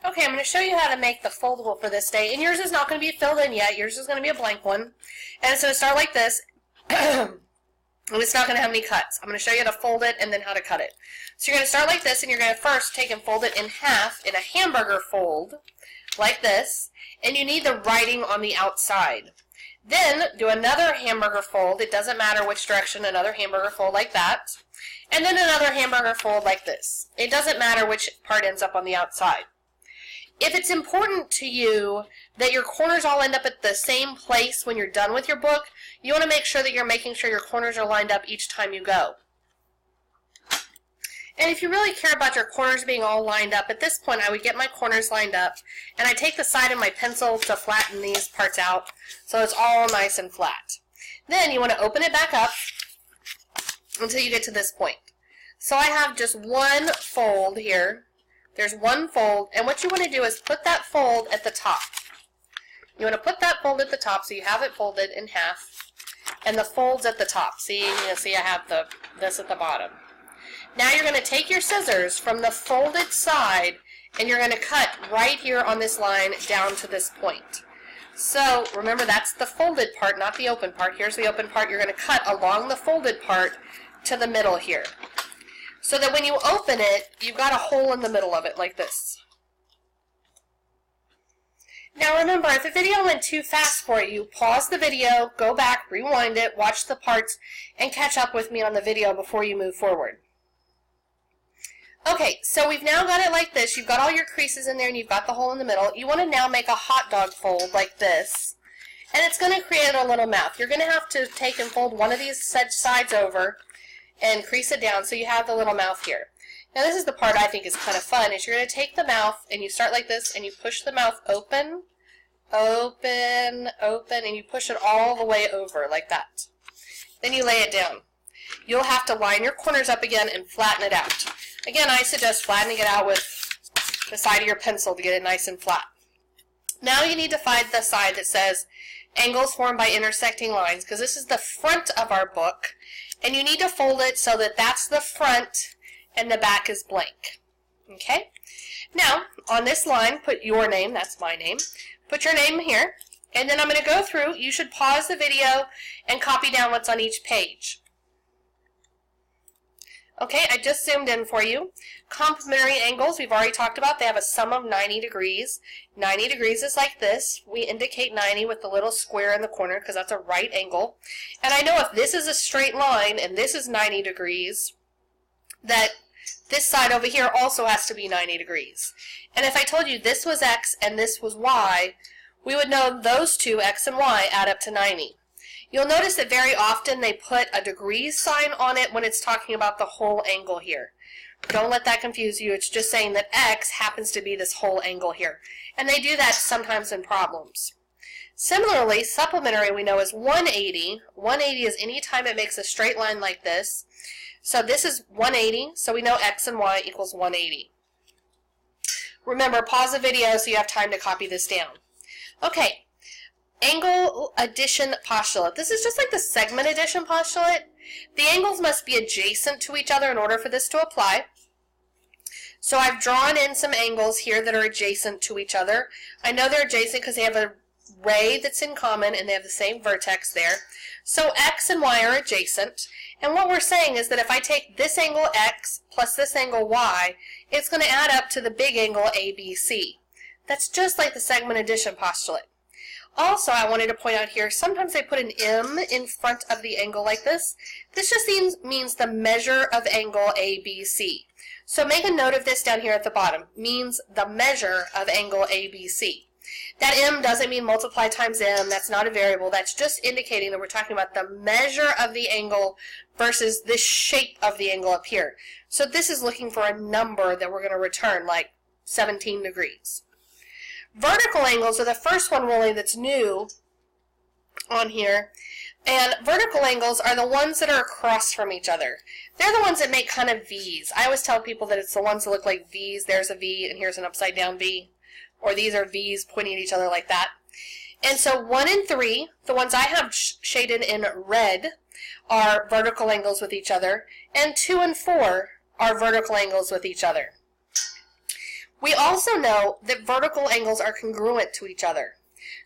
Okay, I'm going to show you how to make the foldable for this day, and yours is not going to be filled in yet. Yours is going to be a blank one, and it's going to start like this, and it's not going to have any cuts. I'm going to show you how to fold it and then how to cut it. So you're going to start like this, and you're going to first take and fold it in half in a hamburger fold, like this, and you need the writing on the outside. Then do another hamburger fold. It doesn't matter which direction, another hamburger fold like that, and then another hamburger fold like this. It doesn't matter which part ends up on the outside. If it's important to you that your corners all end up at the same place when you're done with your book, you want to make sure that you're making sure your corners are lined up each time you go. And if you really care about your corners being all lined up, at this point I would get my corners lined up, and I take the side of my pencil to flatten these parts out so it's all nice and flat. Then you want to open it back up until you get to this point. So I have just one fold here. There's one fold, and what you want to do is put that fold at the top. You want to put that fold at the top so you have it folded in half, and the fold's at the top. See, I have this at the bottom. Now you're going to take your scissors from the folded side, and you're going to cut right here on this line down to this point. So remember, that's the folded part, not the open part. Here's the open part. You're going to cut along the folded part to the middle here, so that when you open it, you've got a hole in the middle of it like this. Now remember, if the video went too fast for you, pause the video, go back, rewind it, watch the parts, and catch up with me on the video before you move forward. Okay, so we've now got it like this. You've got all your creases in there and you've got the hole in the middle. You want to now make a hot dog fold like this, and it's going to create a little mouth. You're going to have to take and fold one of these sides over and crease it down so you have the little mouth here. Now this is the part I think is kind of fun, is you're going to take the mouth and you start like this and you push the mouth open, open, open, and you push it all the way over like that. Then you lay it down. You'll have to line your corners up again and flatten it out. Again, I suggest flattening it out with the side of your pencil to get it nice and flat. Now you need to find the side that says angles formed by intersecting lines, because this is the front of our book. And you need to fold it so that that's the front and the back is blank. Okay? Now, on this line, put your name, that's my name. Put your name here, and then I'm going to go through. You should pause the video and copy down what's on each page. Okay, I just zoomed in for you. Complementary angles, we've already talked about. They have a sum of 90 degrees. 90 degrees is like this. We indicate 90 with the little square in the corner because that's a right angle. And I know if this is a straight line and this is 90 degrees, that this side over here also has to be 90 degrees. And if I told you this was X and this was Y, we would know those two, X and Y, add up to 90. You'll notice that very often they put a degrees sign on it when it's talking about the whole angle here. Don't let that confuse you. It's just saying that X happens to be this whole angle here. And they do that sometimes in problems. Similarly, supplementary we know is 180. 180 is any time it makes a straight line like this. So this is 180, so we know X and Y equals 180. Remember, pause the video so you have time to copy this down. Okay. Angle addition postulate. This is just like the segment addition postulate. The angles must be adjacent to each other in order for this to apply. So I've drawn in some angles here that are adjacent to each other. I know they're adjacent because they have a ray that's in common and they have the same vertex there. So X and Y are adjacent. And what we're saying is that if I take this angle X plus this angle Y, it's going to add up to the big angle ABC. That's just like the segment addition postulate. Also, I wanted to point out here, sometimes they put an M in front of the angle like this. This just means the measure of angle ABC. So make a note of this down here at the bottom. Means the measure of angle ABC. That M doesn't mean multiply times M. That's not a variable. That's just indicating that we're talking about the measure of the angle versus the shape of the angle up here. So this is looking for a number that we're going to return, like 17 degrees. Vertical angles are the first one really that's new on here, and vertical angles are the ones that are across from each other. They're the ones that make kind of V's. I always tell people that it's the ones that look like V's. There's a V and here's an upside down V, or these are V's pointing at each other like that. And so 1 and 3, the ones I have shaded in red, are vertical angles with each other, and 2 and 4 are vertical angles with each other. We also know that vertical angles are congruent to each other.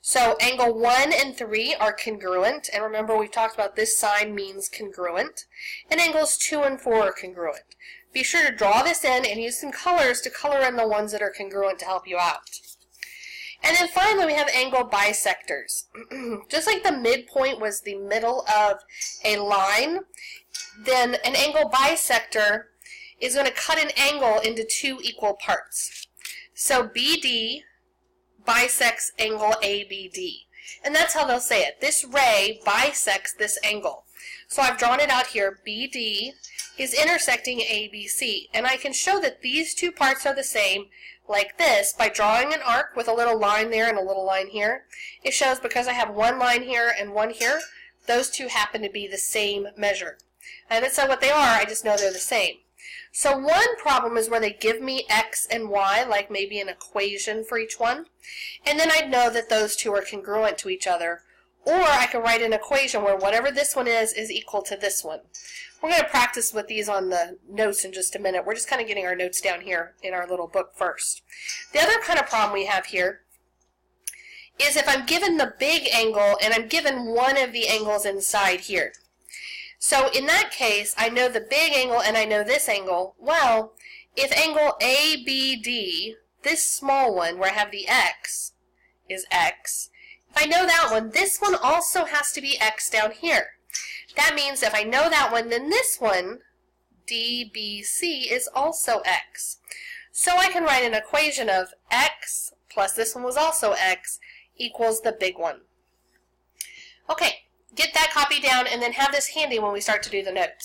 So angle 1 and 3 are congruent, and remember we've talked about this sign means congruent, and angles 2 and 4 are congruent. Be sure to draw this in and use some colors to color in the ones that are congruent to help you out. And then finally we have angle bisectors. Just like the midpoint was the middle of a line, then an angle bisector is going to cut an angle into 2 equal parts. So BD bisects angle ABD. And that's how they'll say it. This ray bisects this angle. So I've drawn it out here. BD is intersecting ABC. And I can show that these 2 parts are the same like this by drawing an arc with a little line there and a little line here. It shows because I have one line here and one here, those 2 happen to be the same measure. I haven't said what they are, I just know they're the same. So one problem is where they give me x and y, like maybe an equation for each one, and then I'd know that those 2 are congruent to each other. Or I could write an equation where whatever this one is equal to this one. We're going to practice with these on the notes in just a minute. We're just kind of getting our notes down here in our little book first. The other kind of problem we have here is if I'm given the big angle and I'm given one of the angles inside here. So in that case, I know the big angle and I know this angle. Well, if angle ABD, this small one where I have the x, is x, if I know that one, this one also has to be x down here. That means if I know that one, then this one, DBC, is also x. So I can write an equation of x plus this one was also x equals the big one. Okay, get that copy down and then have this handy when we start to do the notes.